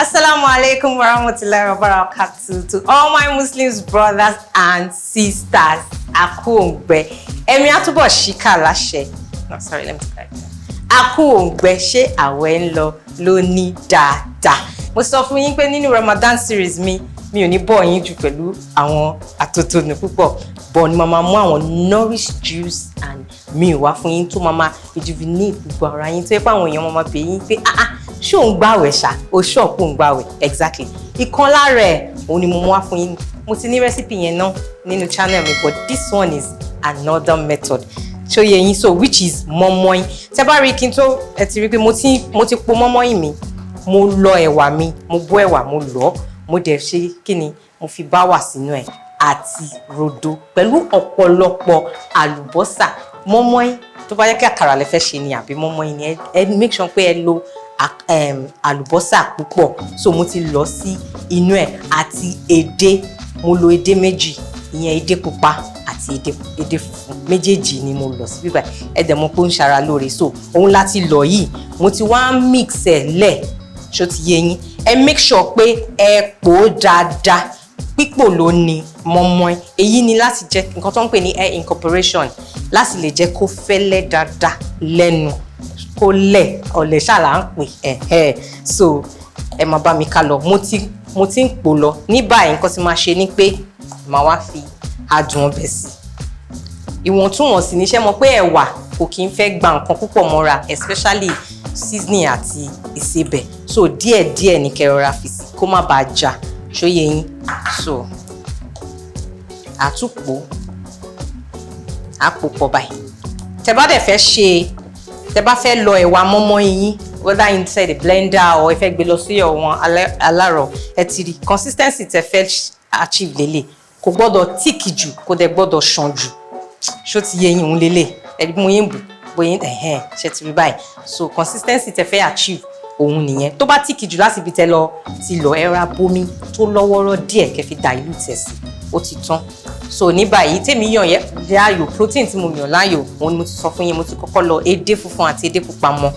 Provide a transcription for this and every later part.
Assalamu alaikum warahmatullahi wabarakatuh to all my Muslims brothers and sisters. Akungbe. Emi atubo shika lashe. No, sorry, let me try again. Akungbe she àwẹ̀ ń lọ lóní dáadáa. Mo sọ fún yín pé nínú Ramadan series mi ò ní bọ́ yín jù pẹ̀lú àwọn àtòtònù púpọ̀. But ni mama mú àwọn nourish juice and meal wá fún yín tó mama rejuvenate gbogbo ara yín tó yẹ pé àwọn èèyàn mama pè yín pé ṣé ò ń gbààwẹ̀ ṣá o ṣọ́ pò ń gbààwẹ̀ exactly. Ìkan lára ẹ̀ òun ni mo mú wá fún yín. Mo ti ní recipe yẹn náà nínú channel mi, but this one is another method. So yẹ yín so which is moimoi. Tẹ́ bá rí kí n tó ẹ ti rí pé mo ti po moimoi mi. Mo lọ ẹ̀wà mi, mo bó ẹ̀wà, mo lọ, mo dẹ̀ ṣe kíni, mo fi Bawa sínú ẹ̀ àti Rodo pẹ̀lú ọ̀pọ̀lọpọ̀ Alubosa. Moimoi tó bá yẹ kí àkàrà lẹ fẹ́ ṣe ni àbí moimoi ni ẹ make sure pé ẹ lo Alubosa púpọ̀. So mo ti lọ sí inú ẹ̀ àti edé. Mo lo edé méjì, ìyẹn edé pupa àti edé funfun. Méjèèjì ni mo lọ sí bíbá. Ẹ dẹ̀ mọ̀ pé ó ń ṣara lóore. So òun láti lọ yìí. Mo ti wá mix ẹ̀ lẹ̀. Ṣó ti yé yín. Ẹ make sure pé ẹ pò dáadáa. Pípò ló ní moimoi. Èyí ni láti jẹ́ nǹkan tó ń pè ní air incorporation. Láti lè jẹ́ kó fẹ́lẹ́ dáadáa lẹ́nu. Kó lẹ̀ ọ̀lẹ̀ ṣàlà ń pè. So ẹ máa bá mi ká lọ. Mo ti ń pò lọ. Ní báyìí nǹkan tí máa ṣe ni pé màá wá fi adùn ọbẹ̀ sí. Ìwọ̀ntúnwọ̀nsì ní iṣẹ́ mọ̀ pé ẹ̀wà kò kí ń fẹ́ gba nǹkan púpọ̀ mọ́ra, especially seasoning àti Isebe. So díẹ̀díẹ̀ ní kẹ́ rọra fi sí kó má bàa já. Ṣó yé yín. So àtúpò àpò pọ̀ báyìí. Tẹ́ bá dẹ̀ fẹ́ ṣe, tẹ́ bá fẹ́ lọ ẹ̀wà moimoi yín, whether inside the blender or ẹ fẹ́ gbé lọ sí ọ̀wọ́n alaran, ẹ ti rí consistency tẹ́ fẹ́ achieve lélẹ̀. Kò gbọ́dọ̀ thick jù, kò dẹ̀ gbọ́dọ̀ ṣàn jù. Ṣó ti yé yín òun lélẹ̀. Ẹ bí mo yín bù bóyá ṣe ti rí báyìí. So consistency tẹ́ fẹ́ achieve òun nìyẹn. Tó bá thick jù láti bí tẹ́ lọ ti lọ ẹ ra bomi tó lọ́wọ́rọ́ díẹ̀ kẹ́ fi dilute ẹ̀ sí. Ó ti tán. So ní báyìí tèmi yàn yẹn láàyò protein tí mo yàn láàyò òun ni mo ti sọ fún yín. Mo ti kọ́kọ́ lọ edé funfun àti edé pupa mọ́.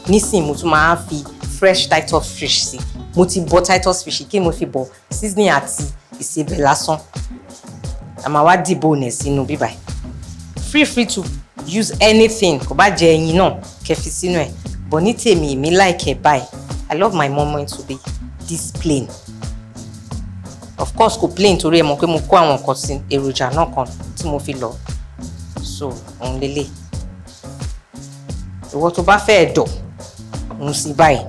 Nísìnyí mo tún máa fi fresh Titus Fish sí. Mo ti bọ Titus Fish kí mo fi bọ seasoning àti Isebe lásán. A máa wá dìbò nẹ̀ sínú bíbá. Free to use anything. Kò bá jẹ ẹyin náà kẹ́ fi sínú ẹ̀. But ní tèmi èmi like ẹ̀ báyìí. I love my moimoi to be this plain. Of course kò plain torí ẹ mọ̀ pé mo kó àwọn nǹkan sí èròjà náà kan tí mo fi lọ. So òun lélẹ̀. Ìwọ tó bá fẹ́ ẹ̀dọ̀ òun sì báyìí.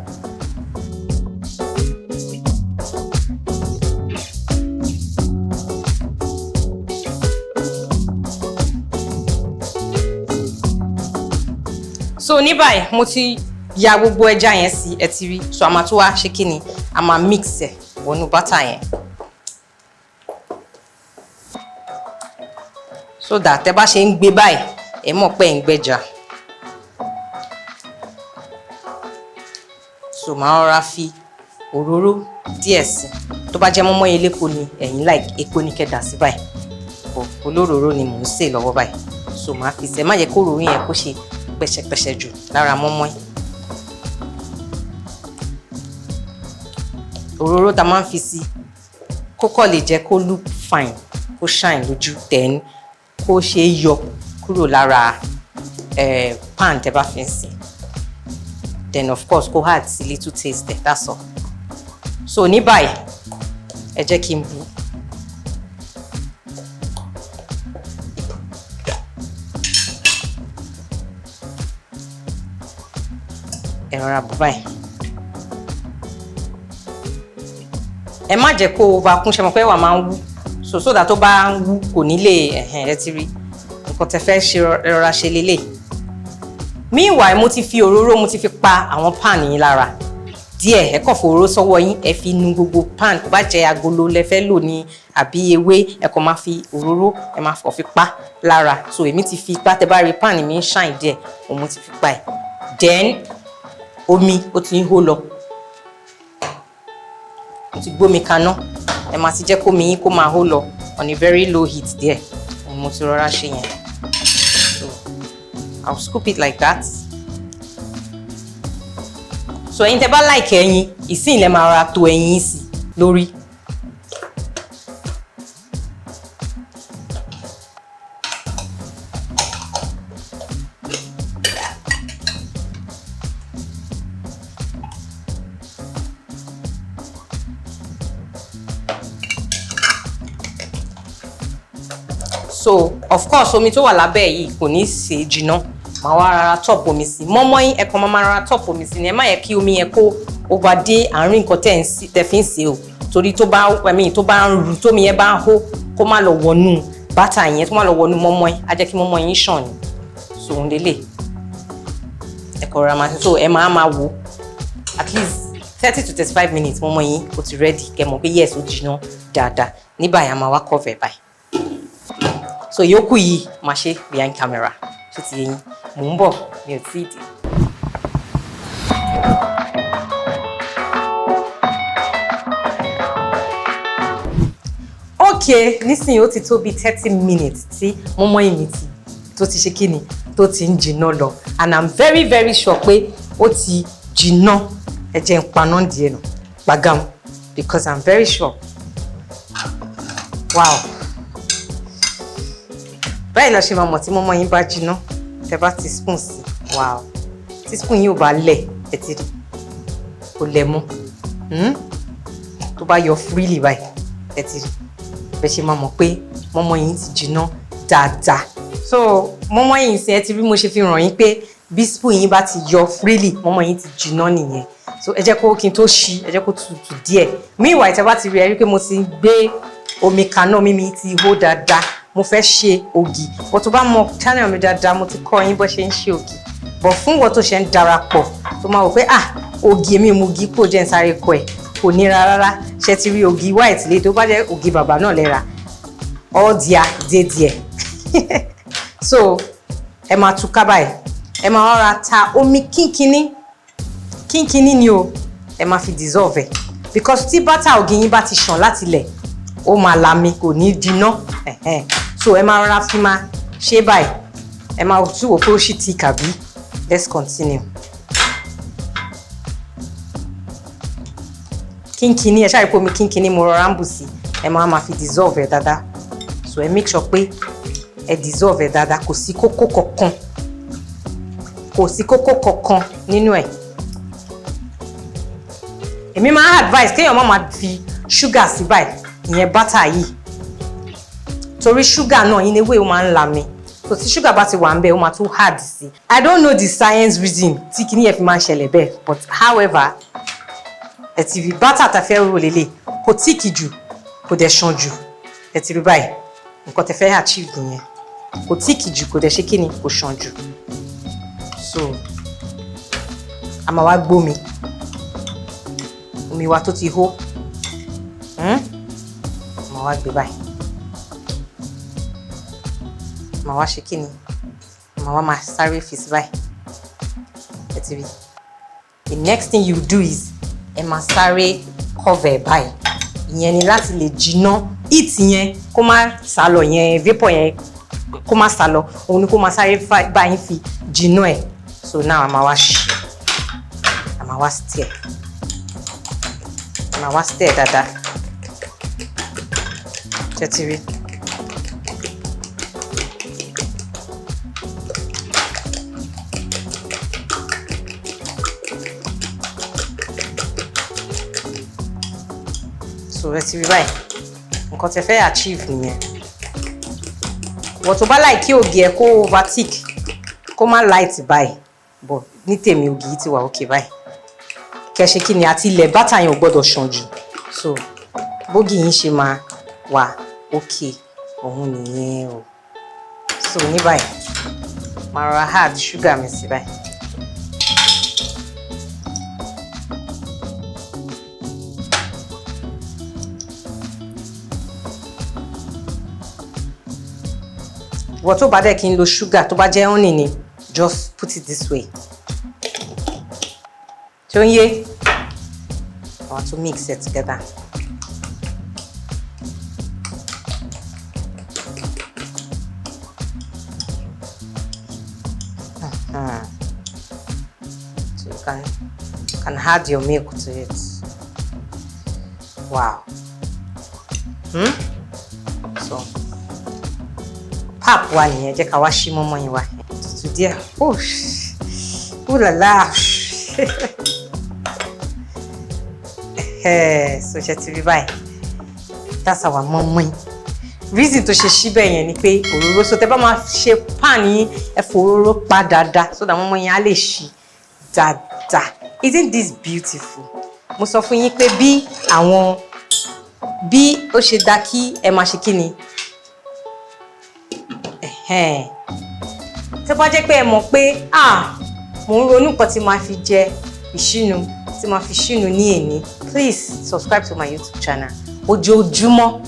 So ní báyìí mo ti ya gbogbo ẹja yẹn sí ẹ ti rí. So a máa tún wá ṣe kíni, a máa mix ẹ̀ wọnú butter yẹn. So that tẹ́ bá ṣe ń gbé báyìí ẹ mọ̀ pé ń gbẹ́ja. So màá rọra fi òróró díẹ̀ sí. Tó bá jẹ́ moimoi elépo ni ẹ̀yin like epo ní kẹ́ dà sí báyìí. Olóróró ni mò ń sè lọ́wọ́ báyìí. So màá fi ṣe má jẹ́ kó òróró yẹn kó ṣe pẹ̀ṣẹ̀pẹ̀ṣẹ̀ jù lára moimoi. Òróró tá máa ń fi sí kókó lè jẹ́ kó look fine, kó shine lójú, then kó ṣe yọ kúrò lára pan tẹ́ bá fi ń sè. Then of course kó add a little taste there, that's all. So ní báyìí ẹ jẹ́ kí n bù. Ẹ rọra bù báyìí. Ẹ má jẹ́ kó over kún, ṣe mọ̀ pé ẹ̀wà máa ń wú. So that tó bá ń wú kò ní lè ẹ ti rí. Nǹkan tẹ́ fẹ́ ṣe rọra ṣe lélẹ̀. Meanwhile mo ti fi òróró mo ti fi pa àwọn pan yín lára. Díẹ̀ ẹ kàn fòróró sọ́wọ́ yín ẹ fi nu gbogbo pan. Tó bá jẹ́ agolo lẹ fẹ́ lò ní àbí ewé ẹ kàn máa fi òróró ẹ máa fi pa lára. So èmi ti fi pa, tẹ́ bá rí pan mi ń shine díẹ̀ òun mo ti fi pa ẹ̀. Then omi ó ti ń hó lọ. Mo ti gbómi kaná. Ẹ máa ti jẹ́ kó mi yín kó máa hó lọ on a very low heat díẹ̀. Mo ti rọra ṣe yẹn. So I'll scoop it like that. So ẹ̀yin tẹ́ bá like ẹyin, ìsìn lẹ máa ra tó ẹyin sí lórí. So of course omi tó wà lábẹ́ yìí kò ní ṣe jìnnà. Màá wá rárá top omi sí. Moimoi ẹ kàn máa rárá top omi sí ni. Ẹ má yẹ kí omi yẹn kó overdé àárín nǹkan tẹ́ fi ń sè o. Torí tó bá ń ru tómi yẹn bá ń hó kó má lọ wọnú bátà yẹn, tó má lọ wọnú moimoi, á jẹ́ kí moimoi yín ṣàn ni. So òun lélẹ̀. Ẹ kàn rárá máa ṣe. So ẹ máa wò at least 30 to 35 minutes moimoi yín ó ti ready. Kẹ́ mọ̀ pé yes ó jìnnà dáadáa. Ní báyìí a máa wá cover báyìí. So yòókù yìí máa ṣe behind camera. So ti yín mò ń bọ̀ mi ò tí ì dé. Okay, nísìnyí ó ti tó bí 30 minutes tí moimoi mi tó ti ṣe kíni tó ti ń jìnnà lọ, and I'm very very sure pé ó ti jìnnà. Ẹ jẹ́ n paná díẹ̀ nù gbàgàm because I'm very sure. Wow. Báyìí la ṣe máa mọ̀ tí moimoi yín bá jìnnà. Tẹ́ bá ti spoon sí. Wow. Tí spoon yín ò bá lẹ̀, ẹ ti rí. Kò lẹ̀ mọ́. Tó bá yọ freely báyìí, ẹ ti rí. Bẹ́ ṣe máa mọ̀ pé moimoi yín ti jìnnà dáadáa. So moimoi yín ṣe ẹ ti rí mo ṣe fi ràn yín pé bí spoon yín bá ti yọ freely, moimoi yín ti jìnnà nìyẹn. So ẹ jẹ́ kó kí n tó ṣí, ẹ jẹ́ kó tutù díẹ̀. Meanwhile tẹ́ bá ti rí ẹ rí pé mo ti gbé omi kaná, mímí ti hó dáadáa. Mo fẹ́ ṣe ògì. Bó tó bá mọ channel mi dáadáa, mo ti kọ́ yín bó ṣe ń ṣe ògì. But fún wọ́n tó ṣe ń darapọ̀, tó máa wò pé ògì èmi mú ògì kò jẹ́ ń sáré kọ́ ẹ̀. Kò nira rárá. Ṣé ti rí ògì white lé tó bá jẹ́ ògì bàbá náà lẹ́ra. All dia díẹ̀. So ẹ máa tú ká báyìí. Ẹ máa rọra ta omi kínkínní ni o. Ẹ máa fi dissolve ẹ̀. Because tí bátà ògì yín bá ti ṣàn láti ilẹ̀, ó máa lami, kò ní dínà. So ẹ máa rọra fi máa ṣe báyìí. Ẹ máa tún wò pé ó ṣì tí kàbí. Let's continue. Kínkínní ẹ ṣáà rí pé omi kínkínní mo rọra ń bù sí. Ẹ máa fi dissolve ẹ̀ dáadáa. So ẹ make sure pé ẹ dissolve ẹ̀ dáadáa. Kò sí kókó kankan nínú ẹ̀. Èmi máa advise kéèyàn má máa fi sugar sí báyìí. Ìyẹn butter yìí. Torí sugar náà in a way ó máa ń lami. So tí sugar bá ti wà ńbẹ̀ ó máa tún hard sí. I don't know the science reason tí kíní yẹn fi máa ń ṣẹlẹ̀ bẹ́ẹ̀, but however ẹ ti rí butter tá fẹ́ rò lélẹ̀ kò tíìkì jù kò dẹ̀ ṣàn jù. Ẹ ti rí báyìí nǹkan tẹ́ fẹ́ achieve nìyẹn. Kò tíìkì jù kò dẹ̀ ṣe kíni kò ṣàn jù. So a máa wá gbómi. Omi wa tó ti hó. Máa wá gbé báyìí. Máa wá ṣe kíni. Máa wá máa sáré fi sí báyìí. Ẹ ti rí. The next thing you do is ẹ máa sáré cover báyìí. Ìyẹn ni láti lè jìnnà. Heat yẹn kó má sálọ yẹn vapor yẹn kó má sálọ. Òun ni kó má sáré báyìí fi jìnnà ẹ̀. So now a máa wá ṣe. A máa wá stir. A máa wá stir dáadáa. Ṣé ti rí? So ẹ ti rí báyìí. Nǹkan tẹ́ fẹ́ achieve nìyẹn. Wọ́n tó bá like kí ògì ẹ kó overthick, kó má light báyìí. But ní tèmi ògì yìí ti wà okay báyìí. Kẹ́ ṣe kíni àti ilẹ̀ bátà yẹn ò gbọ́dọ̀ ṣàn jù. So bógì yín ṣe máa wà okay òun nìyẹn o. So ní báyìí máa rọra add sugar mi sí báyìí. Wọ́n tó bá dẹ̀ kí n lo sugar tó bá jẹ́ honey ni just put it this way. Ṣé ó ń yé? I want to mix it together. So you can add your milk to it. Wow. So, pap wa nìyẹn, jẹ́ ká wá ṣí mọ́mọ́ yín wá. Tutù díẹ̀. Ooh la la. So ṣe ti rí báyìí. That's our mọ́mọ́. Reason tó ṣe ṣí bẹ́ẹ̀ yẹn ni pé òróró, so tẹ́ bá máa ṣe pan yín ẹ fò òróró pa dáadáa so that mọ́mọ́ yín á lè ṣí dáadáa. Isn't this beautiful? Mo sọ fún yín pé bí ó ṣe dá kí ẹ máa ṣe kíni. Tó bá jẹ́ pé ẹ mọ̀ pé mo ń ronú nǹkan tí máa fi jẹ ìṣínu, tí máa fi ṣínu ní èní, please subscribe to my YouTube channel. Ojoojúmọ́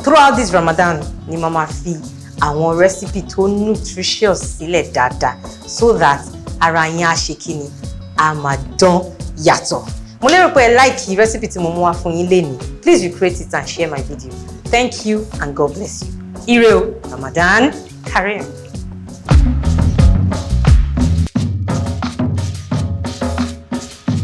throughout this Ramadan ni mama fi àwọn recipe tó nutritious sílẹ̀ dáadáa so that ara yín á ṣe kíni, á máa dán yàtọ̀. Mo lérò pé ẹ like recipe tí mo mú wá fún yín lénìí. Please recreate it and share my video. Thank you and God bless you. Ire o, Ramadan Kareem.